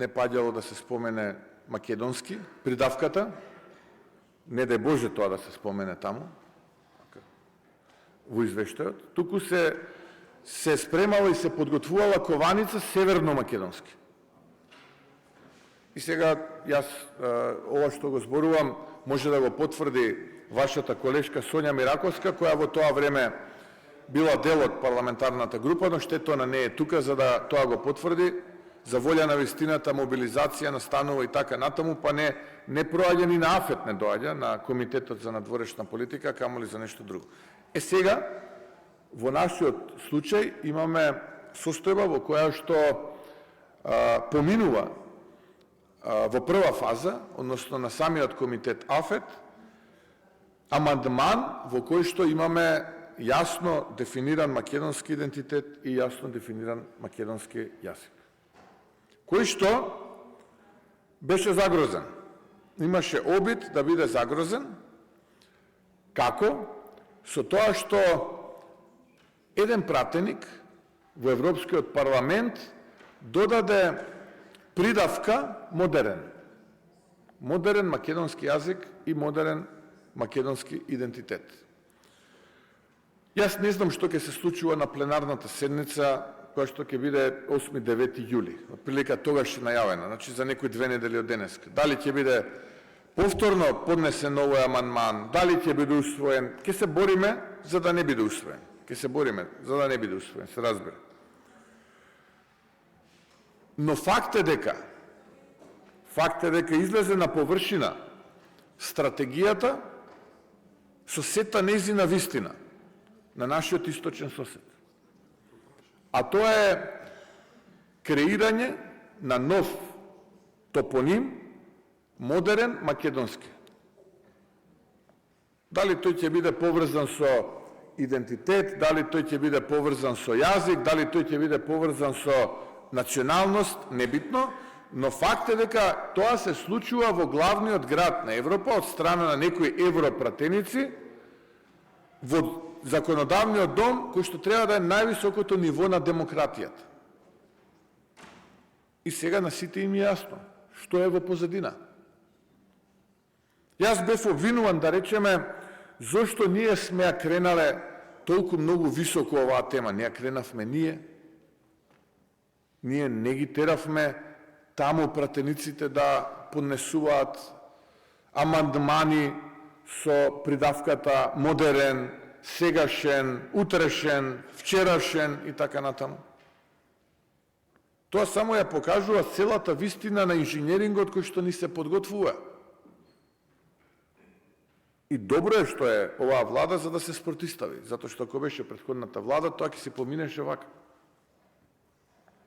не паѓало да се спомене македонски, придавката, не дај Боже тоа да се спомене таму, во извештајот, туку се спремала и се подготвувала кованица северно-македонски. И сега, јас, ова што го зборувам, може да го потврди вашата колешка Сонја Мираковска, која во тоа време била дел од парламентарната група, но штетона не е тука за да тоа го потврди, за волја на вистината, мобилизација настанува и така натаму, па не проаѓа ни на АФЕТ не доаѓа, на Комитетот за надворешна политика, камоли за нешто друго. Сега, во нашиот случај, имаме состојба во која што поминува во прва фаза, односно на самиот комитет АФЕТ, амандман во кој што имаме јасно дефиниран македонски идентитет и јасно дефиниран македонски јазик. Кој што беше загрозен. Имаше обид да биде загрозен. Како? Со тоа што еден пратеник во Европскиот парламент додаде придавка модерен. Модерен македонски јазик и модерен македонски идентитет. Јас не знам што ќе се случува на пленарната седница, која што ќе биде 8-9 јули. Отприлика тогаш е најавена, значи за некои 2 недели од денеска. Дали ќе биде повторно поднесен овој амандман, дали ќе биде усвоен, ќе се бориме за да не биде усвоен. Ќе се бориме за да не биде усвоен, се разбира. Но факт е дека излезе на површина стратегијата со сета нејзина вистина на нашиот источен сосед. А тоа е креирање на нов топоним, модерен македонски. Дали тој ќе биде поврзан со идентитет, дали тој ќе биде поврзан со јазик, дали тој ќе биде поврзан со националност, небитно, но факт е дека тоа се случува во главниот град на Европа од страна на некои европратеници во законодавниот дом, кој што треба да е највисокото ниво на демократијата. И сега на сите им е јасно што е во позадина. Јас бев обвинуван, да речеме, зошто ние сме ја кренале толку многу високо оваа тема. Не ја кренавме ние. Ние не ги теравме таму пратениците да поднесуваат амандмани со придавката модерен, сегашен, утрешен, вчерашен и така натаму. Тоа само ја покажува целата вистина на инженерингот кој што ни се подготвува. И добро е што е оваа влада за да се спротистави, затоа што ако беше претходната влада, тоа ќе се поминеше вака.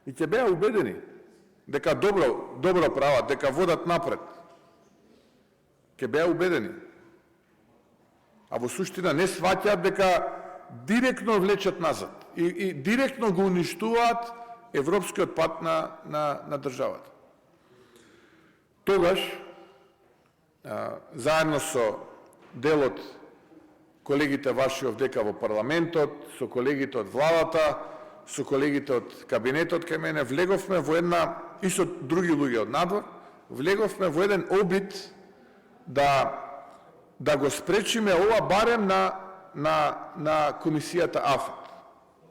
И ќе беа убедени дека добро прават, дека водат напред. Ќе беа убедени. А во суштина не сваќаат дека директно влечат назад и директно го уништуваат европскиот пат на државата. Тогаш, заедно со дел од колегите ваши овдека во парламентот, со колегите од владата, со колегите од кабинетот кај мене, влеговме во една, и со други луѓе од надвор, влеговме во еден обид да го спречиме ова барем на комисијата АФЕТ.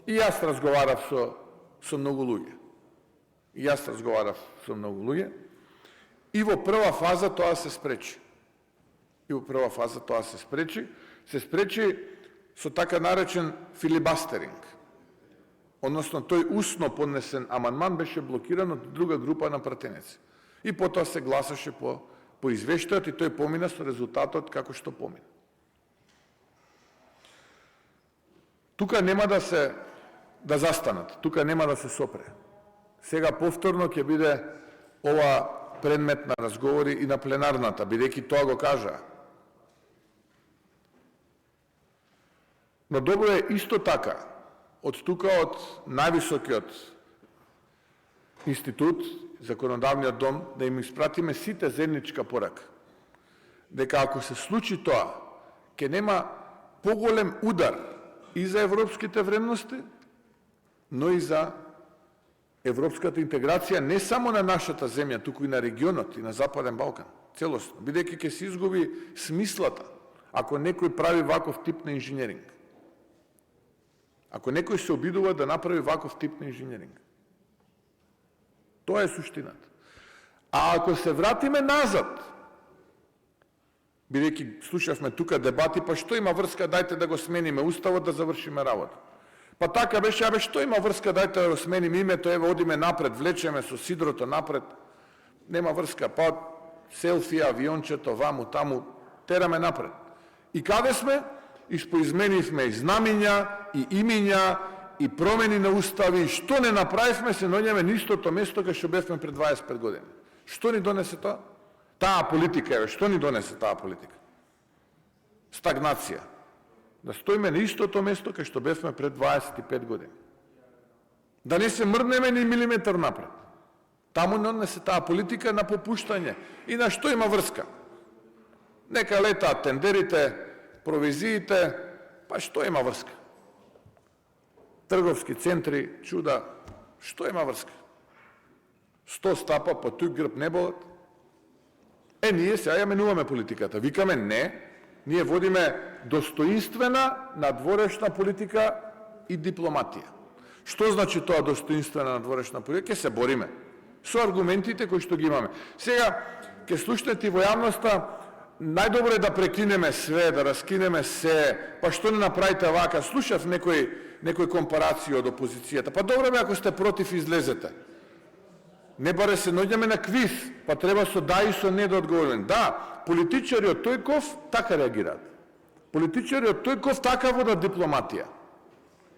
И јас разговарав со многу луѓе. И во прва фаза тоа се спречи. Се спречи со така наречен филибастеринг. Односно, тој усно поднесен амандман беше блокиран од друга група на пратеници. И потоа се гласаше по извештајот и тој помина со резултатот како што помина. Тука нема да застанат, тука нема да се сопре. Сега повторно ќе биде ова предмет на разговори и на пленарната, бидејќи тоа го кажа. Но добро е исто така, од тука, од највисокиот институт, законодавниот дом, да им испратиме сите заедничка порака. Дека ако се случи тоа, ќе нема поголем удар и за европските вредности, но и за европската интеграција не само на нашата земја, туку и на регионот и на Западен Балкан, целосно, бидејќи ќе се изгуби смислата ако некој прави ваков тип на инженеринг. Ако некој се обидува да направи ваков тип на инженеринг. Тоа е суштината. А ако се вратиме назад, бидејќи слушавме тука дебати, па што има врска, дајте да го смениме уставот, да завршиме работа. Па така беше, што има врска, дајте да го смениме името, еве одиме напред, влечеме со сидрото напред. Нема врска, па селфи, авиончето, ваму, таму, тераме напред. И каде сме? Испоизменивме и знамиња, и имиња, и промени на устави, што не направивме, се наоѓаме на истото место кај што бевме пред 25 години. Што ни донесе тоа? Таа политика, еве, што ни донесе таа политика? Стагнација. Да стоиме на истото место кај што бевме пред 25 години. Да не се мрднеме ни милиметар напред. Таму донесе таа политика на попуштање. И на што има врска? Нека летаат тендерите, провизиите, па што има врска? Трговски центри, чуда, што има врска? 100 стапа по тук грб не болат. Ние сега ја менуваме политиката. Викаме не, ние водиме достоинствена надворешна политика и дипломатија. Што значи тоа достоинствена надворешна политика? Ке се бориме со аргументите кои што ги имаме. Сега, ке слушнете во јавноста, најдобро е да прекинеме све, да раскинеме се, па што не направите вака. Слушав некој компарација од опозицијата. Па добро бе, ако сте против, излезете. Не баре се наоѓаме на квиз, па треба со да и со не да одговориме. Да, политичари од Тојков така реагираат. Политичари од Тојков така водат дипломатија.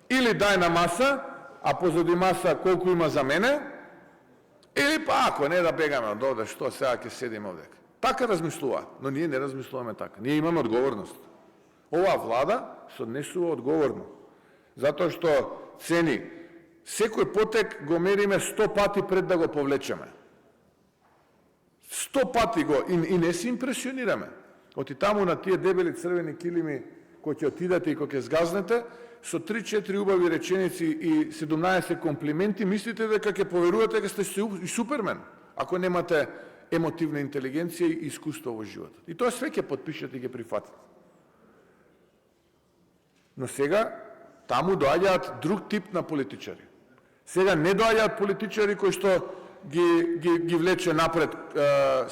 Или дај на маса, а позади маса колку има за мене, или па ако не да бегаме од овде, што сега ќе седиме овде. Така размислуваат, но ние не размислуваме така. Ние имаме одговорност. Оваа влада се однесува одговорно. Затоа што цени секој потек го мериме 100 пати пред да го повлечеме. 100 пати го и не се импресионираме. Оти таму на тие дебели црвени килими кои ќе отидете и кои ќе згазнете, со 3-4 убави реченици и 17 комплименти, мислите дека ќе поверувате дека сте и супермен, ако немате емотивна интелигенција и искуство во животот. И тоа све ќе потпишете и ќе прифатите. Но сега таму доаѓаат друг тип на политичари. Сега не доаѓаат политичари кои што ги влече напред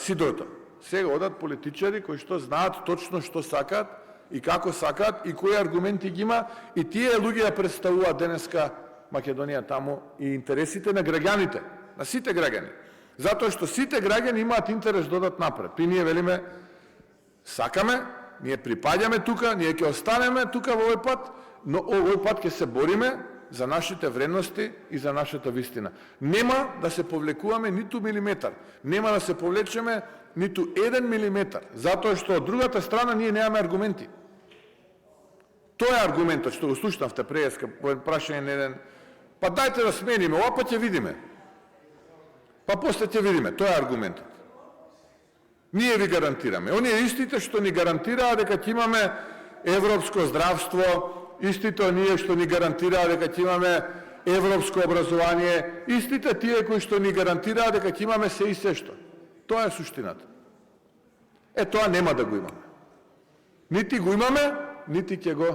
сидрото. Сега одат политичари кои што знаат точно што сакаат и како сакаат и кои аргументи ги има, и тие луѓе ја представуваат денеска Македонија таму и интересите на граѓаните, на сите граѓани. Затоа што сите граѓани имаат интерес да одат напред. И ние велиме, сакаме, ние припаѓаме тука, ние ќе останеме тука во овој пат, но овој пат ќе се бориме за нашите вредности и за нашата вистина. Нема да се повлекуваме ниту милиметар, нема да се повлечеме ниту 1 милиметар, затоа што од другата страна ние немаме аргументи. Тоа е аргументот што го слушнавте преска, прашање на еден, па дајте да смениме, ова па ќе видиме. Па после ќе видиме, тоа е аргументот. Ние ви гарантираме. Оние истите што ни гарантираа дека ќе имаме европско здравство, истите оние што ни гарантираа дека ќе имаме европско образование, истите тие кои што ни гарантираа дека ќе имаме се и се што. Тоа е суштината. Тоа нема да го имаме. Нити го имаме, нити ќе го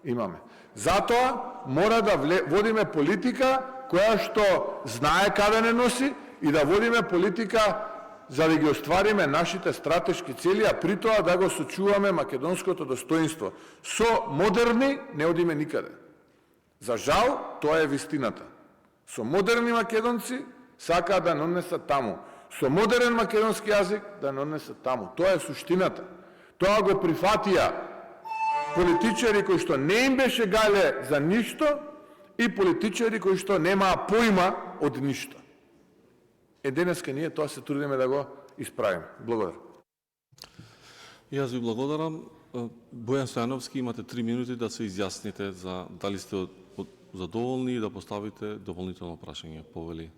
имаме. Затоа мора да водиме политика која што знае каде не носи и да водиме политика за да ги оствариме нашите стратешки цели, а при тоа да го сочуваме македонското достоинство. Со модерни не одиме никаде. За жал, тоа е вистината. Со модерни македонци сакаат да нонесат таму. Со модерен македонски јазик да нонесат таму. Тоа е суштината. Тоа го прифатија политичари кои што не им беше гале за ништо и политичари кои што немаа поима од ништо. Денеска ние тоа се трудиме да го исправиме. Благодарам. Јас ви благодарам. Бојан Стојановски, имате 3 минути да се изјасните за дали сте задоволни и да поставите дополнително прашање. Повели.